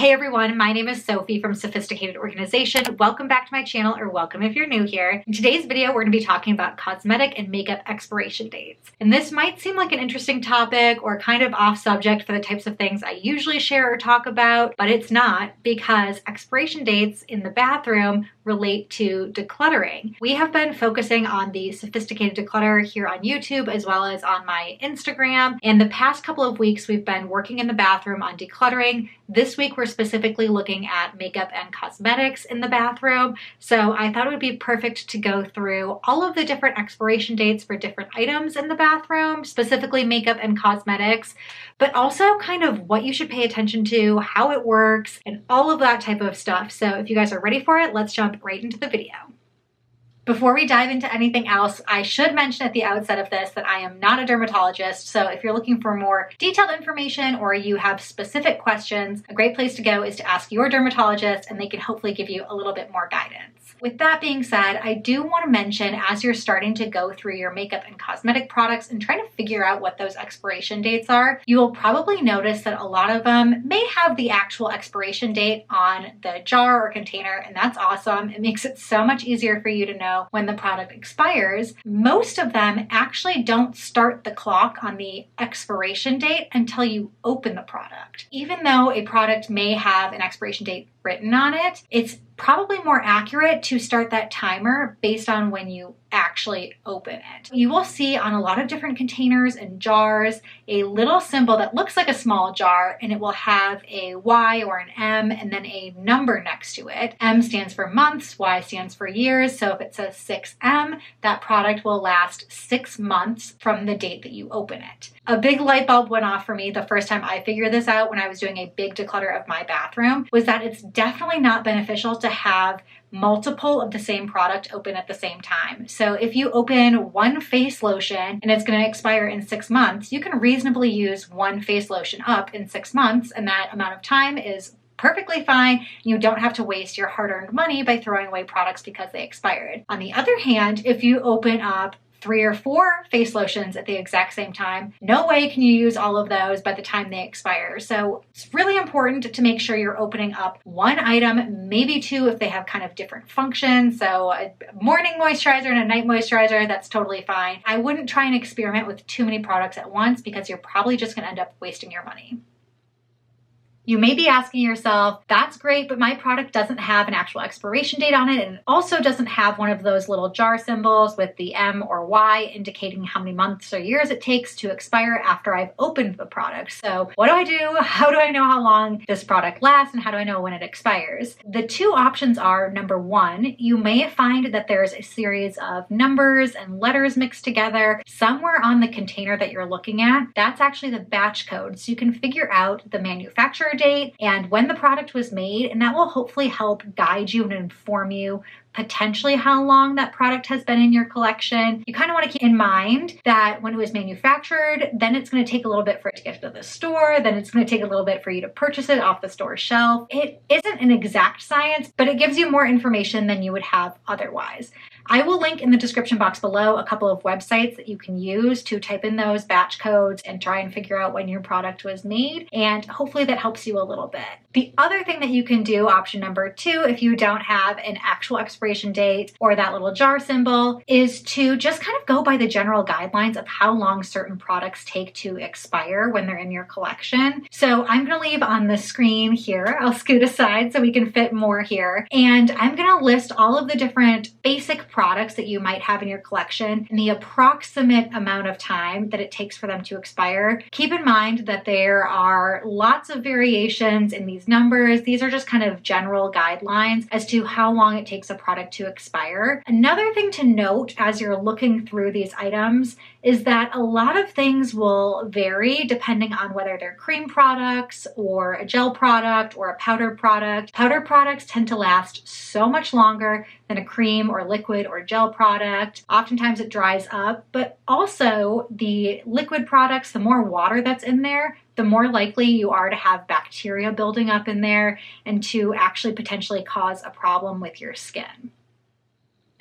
Hey everyone, my name is Sophie from Sophisticated Organization. Welcome back to my channel, or welcome if you're new here. In today's video, we're going to be talking about cosmetic and makeup expiration dates. And this might seem like an interesting topic or kind of off subject for the types of things I usually share or talk about, but it's not, because expiration dates in the bathroom relate to decluttering. We have been focusing on the Sophisticated Declutter here on YouTube as well as on my Instagram. And the past couple of weeks, we've been working in the bathroom on decluttering. This week, we're specifically looking at makeup and cosmetics in the bathroom. So I thought it would be perfect to go through all of the different expiration dates for different items in the bathroom, specifically makeup and cosmetics, but also kind of what you should pay attention to, how it works, and all of that type of stuff. So if you guys are ready for it, let's jump right into the video. Before we dive into anything else, I should mention at the outset of this that I am not a dermatologist, so if you're looking for more detailed information or you have specific questions, a great place to go is to ask your dermatologist and they can hopefully give you a little bit more guidance. With that being said, I do want to mention, as you're starting to go through your makeup and cosmetic products and trying to figure out what those expiration dates are, you will probably notice that a lot of them may have the actual expiration date on the jar or container, and that's awesome. It makes it so much easier for you to know when the product expires. Most of them actually don't start the clock on the expiration date until you open the product. Even though a product may have an expiration date written on it, it's probably more accurate to start that timer based on when you actually open it. You will see on a lot of different containers and jars a little symbol that looks like a small jar, and it will have a Y or an M and then a number next to it. M stands for months, Y stands for years. So if it says 6M, that product will last 6 months from the date that you open it. A big light bulb went off for me the first time I figured this out when I was doing a big declutter of my bathroom, was that it's definitely not beneficial to have multiple of the same product open at the same time. So if you open one face lotion and it's going to expire in 6 months, you can reasonably use one face lotion up in 6 months, and that amount of time is perfectly fine. You don't have to waste your hard-earned money by throwing away products because they expired. On the other hand, if you open up 3 or 4 face lotions at the exact same time, no way can you use all of those by the time they expire. So it's really important to make sure you're opening up one item, maybe 2 if they have kind of different functions. So a morning moisturizer and a night moisturizer, that's totally fine. I wouldn't try and experiment with too many products at once because you're probably just going to end up wasting your money. You may be asking yourself, that's great, but my product doesn't have an actual expiration date on it, and it also doesn't have one of those little jar symbols with the M or Y indicating how many months or years it takes to expire after I've opened the product. So what do I do? How do I know how long this product lasts, and how do I know when it expires? The 2 options are, number 1, you may find that there's a series of numbers and letters mixed together somewhere on the container that you're looking at. That's actually the batch code, so you can figure out the manufacturer date and when the product was made, and that will hopefully help guide you and inform you potentially how long that product has been in your collection. You kind of want to keep in mind that when it was manufactured, then it's going to take a little bit for it to get to the store, then it's going to take a little bit for you to purchase it off the store shelf. It isn't an exact science, but it gives you more information than you would have otherwise. I will link in the description box below a couple of websites that you can use to type in those batch codes and try and figure out when your product was made, and hopefully that helps you a little bit. The other thing that you can do, option number 2, if you don't have an actual expiration date or that little jar symbol, is to just kind of go by the general guidelines of how long certain products take to expire when they're in your collection. So I'm going to leave on the screen here, I'll scoot aside so we can fit more here, and I'm going to list all of the different basic products that you might have in your collection and the approximate amount of time that it takes for them to expire. Keep in mind that there are lots of variations in these numbers. These are just kind of general guidelines as to how long it takes a product to expire. Another thing to note as you're looking through these items is that a lot of things will vary depending on whether they're cream products or a gel product or a powder product. Powder products tend to last so much longer than a cream or liquid or gel product. Oftentimes it dries up, but also the liquid products, the more water that's in there, the more likely you are to have bacteria building up in there and to actually potentially cause a problem with your skin.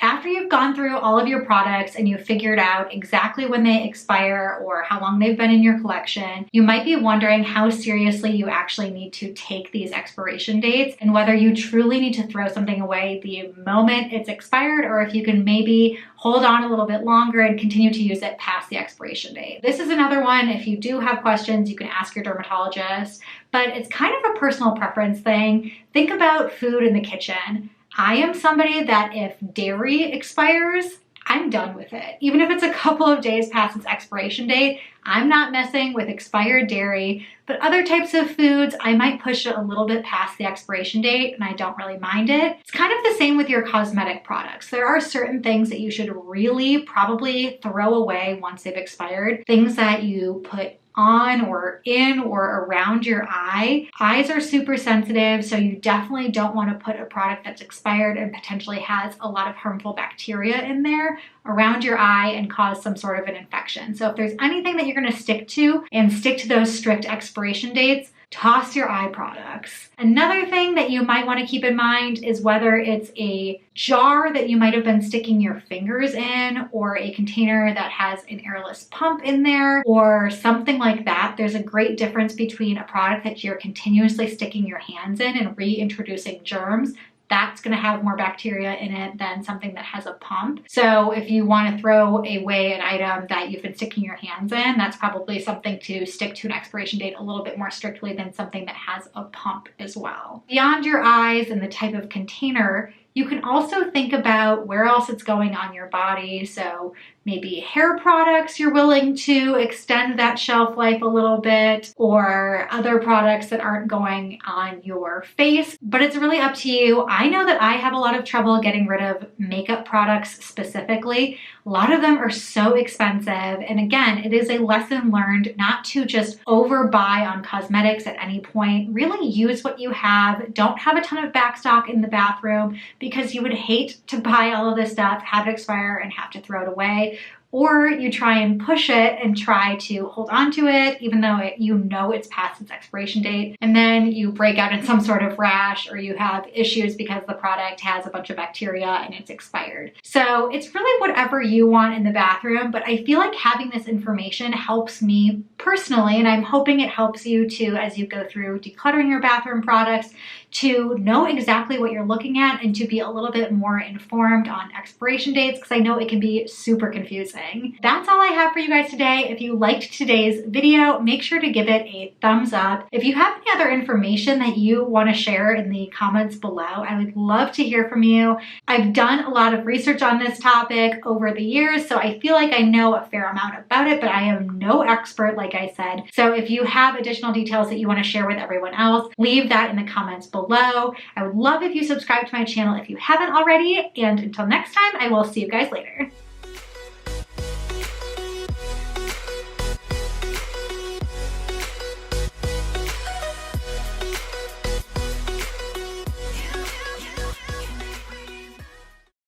After you've gone through all of your products and you've figured out exactly when they expire or how long they've been in your collection, you might be wondering how seriously you actually need to take these expiration dates and whether you truly need to throw something away the moment it's expired, or if you can maybe hold on a little bit longer and continue to use it past the expiration date. This is another one. If you do have questions, you can ask your dermatologist, but it's kind of a personal preference thing. Think about food in the kitchen. I am somebody that if dairy expires, I'm done with it. Even if it's a couple of days past its expiration date, I'm not messing with expired dairy. But other types of foods, I might push it a little bit past the expiration date and I don't really mind it. It's kind of the same with your cosmetic products. There are certain things that you should really probably throw away once they've expired. Things that you put on or in or around your eye. Eyes are super sensitive, so you definitely don't want to put a product that's expired and potentially has a lot of harmful bacteria in there around your eye and cause some sort of an infection. So if there's anything that you're going to stick to and stick to those strict expiration dates, toss your eye products. Another thing that you might want to keep in mind is whether it's a jar that you might have been sticking your fingers in or a container that has an airless pump in there or something like that. There's a great difference between a product that you're continuously sticking your hands in and reintroducing germs. That's going to have more bacteria in it than something that has a pump. So if you want to throw away an item that you've been sticking your hands in, that's probably something to stick to an expiration date a little bit more strictly than something that has a pump as well. Beyond your eyes and the type of container, you can also think about where else it's going on your body. So maybe hair products, you're willing to extend that shelf life a little bit, or other products that aren't going on your face, but it's really up to you. I know that I have a lot of trouble getting rid of makeup products specifically. A lot of them are so expensive. And again, it is a lesson learned not to just overbuy on cosmetics at any point. Really use what you have. Don't have a ton of backstock in the bathroom because you would hate to buy all of this stuff, have it expire, and have to throw it away. Or you try and push it and try to hold on to it even though you know it's past its expiration date, and then you break out in some sort of rash or you have issues because the product has a bunch of bacteria and it's expired. So it's really whatever you want in the bathroom, but I feel like having this information helps me personally, and I'm hoping it helps you too as you go through decluttering your bathroom products, to know exactly what you're looking at and to be a little bit more informed on expiration dates, because I know it can be super confusing. That's all I have for you guys today. If you liked today's video, make sure to give it a thumbs up. If you have any other information that you want to share in the comments below, I would love to hear from you. I've done a lot of research on this topic over the years, so I feel like I know a fair amount about it, but I am no expert, like I said. So if you have additional details that you want to share with everyone else, leave that in the comments below. I would love if you subscribe to my channel if you haven't already, and until next time, I will see you guys later.